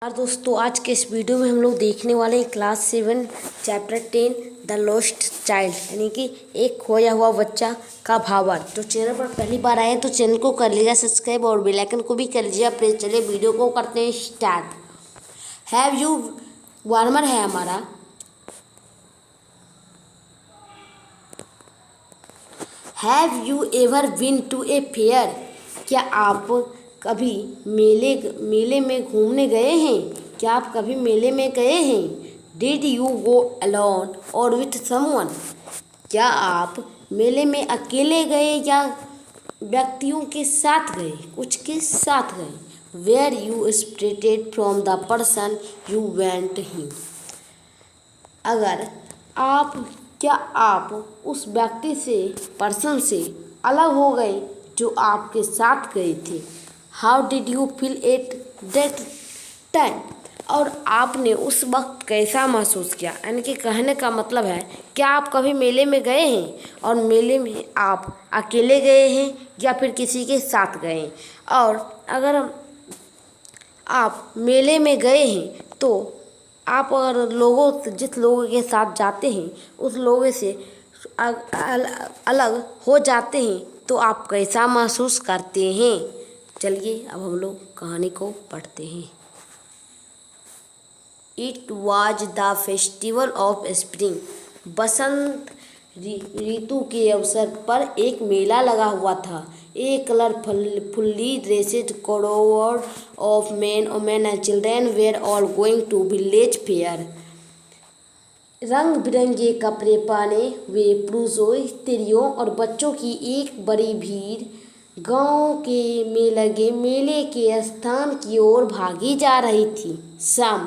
यार दोस्तों, आज के इस वीडियो में हम लोग देखने वाले हैं class 7 chapter 10 the lost child, यानी कि एक खोया हुआ बच्चा का भावार्थ। तो चैनल पर पहली बार आए तो चैनल को कर लीजिए सब्सक्राइब और बेल आइकन को भी कर लीजिए प्रेस। चलिए वीडियो को करते हैं स्टार्ट। हैव यू वार्मर है हमारा। Have you ever been to a fair, क्या आप कभी मेले में घूमने गए हैं? क्या आप कभी मेले में गए हैं? डिड यू गो अलोन और विथ समवन, क्या आप मेले में अकेले गए या व्यक्तियों के साथ गए, कुछ के साथ गए? Were you separated from the person you went he, अगर आप क्या आप उस व्यक्ति से पर्सन से अलग हो गए जो आपके साथ गए थे? How did you feel at that time, और आपने उस वक्त कैसा महसूस किया? यानी कि कहने का मतलब है, क्या आप कभी मेले में गए हैं और मेले में आप अकेले गए हैं या फिर किसी के साथ गए हैं? और अगर आप मेले में गए हैं तो आप अगर जिस लोगों के साथ जाते हैं उस लोगों से अलग हो जाते हैं तो आप कैसा महसूस करते हैं? चलिए अब हम लोग कहानी को पढ़ते हैं। It was the festival of spring, बसंत ऋतु के अवसर पर एक मेला लगा हुआ था। A colourfully dressed crowd of men, women and children were all going to village fair. रंग बिरंगे कपड़े पहने हुए पुरुषों, स्त्रियों और बच्चों की एक बड़ी भीड़ गांव के में लगे मेले के स्थान की ओर भागी जा रही थी। सम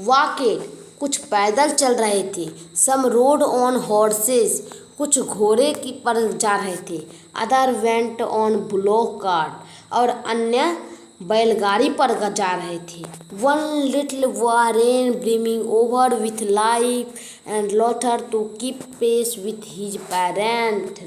वॉकेड, कुछ पैदल चल रहे थे। सम रोड ऑन हॉर्सेस, कुछ घोड़े की पर जा रहे थे। Other went on bullock cart, और अन्य बैलगाड़ी पर जा रहे थे। One little warren brimming over with life and laughter to keep pace with his parent.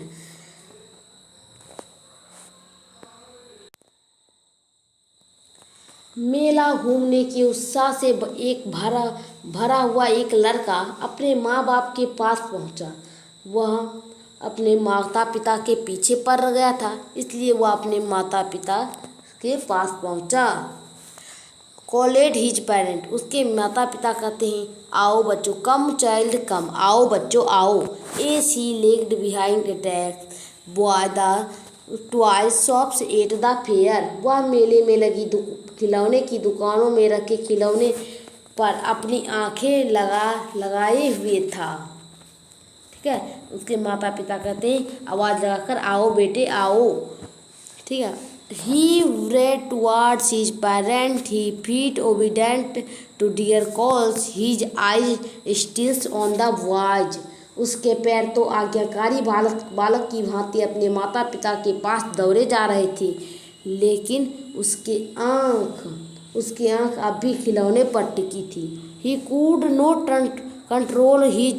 मेला घूमने के उत्साह से भरा हुआ एक लड़का अपने माँ बाप के पास पहुँचा। वह अपने माता पिता के पीछे पड़ गया था, इसलिए वह अपने माता पिता के पास पहुँचा। कॉलेड हिज पेरेंट, उसके माता पिता कहते हैं, आओ बच्चों, कम चाइल्ड कम, आओ बच्चों आओ। S he legged behind a desk boy the toy shops at the fair, वह मेले में लगी खिलौने की दुकानों में रखे खिलौने पर अपनी आंखें लगाए हुए था। ठीक है, उसके माता पिता कहते हैं आवाज़ लगाकर, आओ बेटे आओ। ठीक है, he ran towards his parent, he feet obedient to their calls, his eyes still on the watch. उसके पैर तो आज्ञाकारी बालक की भांति अपने माता पिता के पास दौड़े जा रहे थे, लेकिन उसकी आंख अब भी खिलौने पर टिकी थी। He could not control his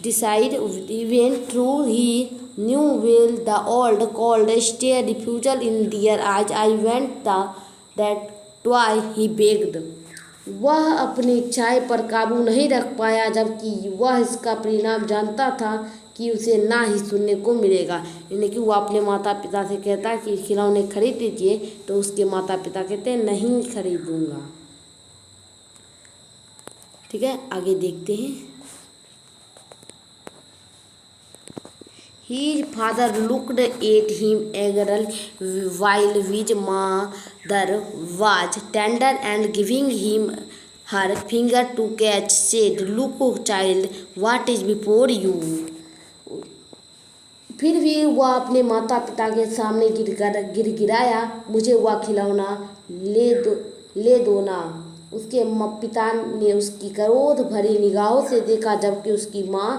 decide even through he knew well the old cold stare refusal in their eyes. I want that toy, he begged. वह अपनी इच्छाएं पर काबू नहीं रख पाया, जबकि वह इसका परिणाम जानता था कि उसे ना ही सुनने को मिलेगा। यानी कि वो अपने माता पिता से कहता कि खिलौने खरीद दीजिए, तो उसके माता पिता कहते नहीं खरीदूंगा। ठीक है, आगे देखते हैं। His father looked at him eagerly while his mother was tender and giving him her finger to catch, said, "Look, child, what is before you?" फिर भी वह अपने माता पिता के सामने गिड़गिड़ाया, मुझे वह खिलौना ले दो ना। उसके पिता ने उसकी क्रोध भरी निगाहों से देखा, जबकि उसकी माँ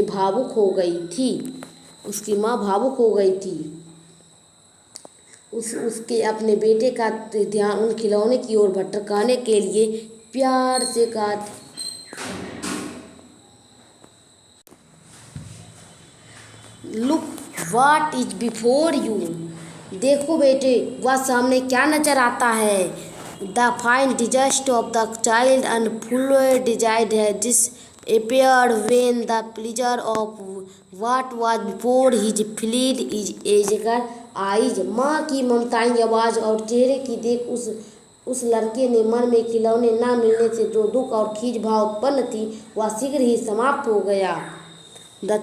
भावुक हो गई थी। उसके अपने बेटे का ध्यान उन खिलौने की ओर भटकाने के लिए प्यार से कहा, look what is before you, देखो बेटे, वह सामने क्या नजर आता है। The fine disgust of the child and full desired है this appeared when the pleasure of what was before his fleet is eager eyes। माँ की ममताई आवाज़ और चेहरे की देख उस लड़के ने मन में खिलौने ना मिलने से जो दुख और खींच भाव उत्पन्न थी वह शीघ्र ही समाप्त हो गया। The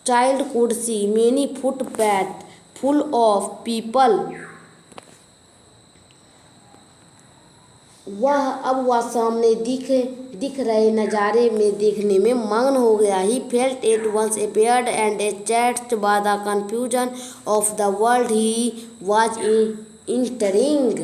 child could see many footpaths full of people। वह सामने दिख रहे नज़ारे में देखने में मग्न हो गया। He felt at once appeared and changed by the confusion of the world he was entering।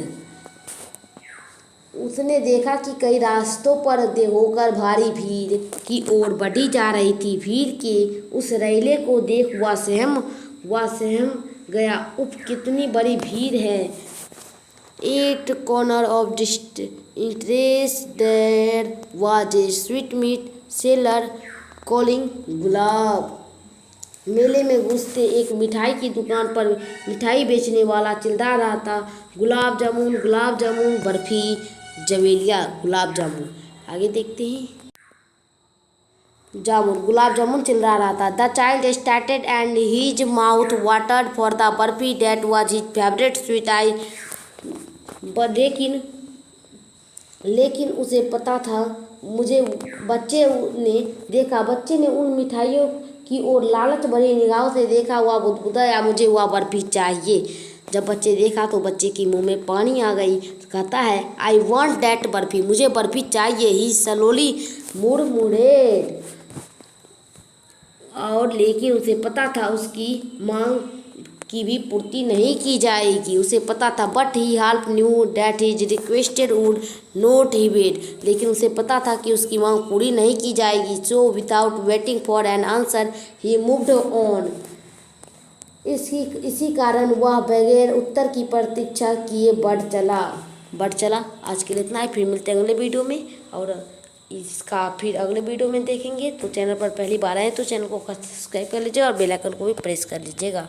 उसने देखा कि कई रास्तों पर होकर भारी भीड़ की ओर बढ़ी जा रही थी। भीड़ के उस रैले को देख वह सहम गया। उफ, कितनी बड़ी भीड़ है। At corner of interest there was a sweetmeat seller calling गुलाब। मेले में घुसते एक मिठाई की दुकान पर मिठाई बेचने वाला चिल्ला रहा था, गुलाब जामुन, बर्फी, जवेलिया, गुलाब जामुन। आगे देखते हैं। गुलाब जामुन चिल्ला रहा था। The child started and his mouth watered for the barfi that was his favourite sweet. लेकिन उसे पता था, बच्चे ने उन मिठाइयों की ओर लालच भरी निगाहों से देखा। वह बुदबुदाया, मुझे वह बर्फी चाहिए। जब बच्चे देखा तो बच्चे के मुंह में पानी आ गई। कहता है, आई वॉन्ट दैट बर्फी, मुझे बर्फी चाहिए। ही स्लोली मुड़मुड़ेड। और लेकिन उसे पता था उसकी मांग की भी पूर्ति नहीं की जाएगी। उसे पता था, but he half knew that his requested would not he wait. लेकिन उसे पता था कि उसकी मांग पूरी नहीं की जाएगी। So without waiting for an answer he moved on. इसी कारण वह बगैर उत्तर की प्रतीक्षा किए बढ़ चला। आज के लिए इतना ही। फिर मिलते हैं अगले वीडियो में, और इसका फिर अगले वीडियो में देखेंगे। तो चैनल पर पहली बार आए तो चैनल को सब्सक्राइब कर लीजिएगा और बेल आइकन को भी प्रेस कर लीजिएगा।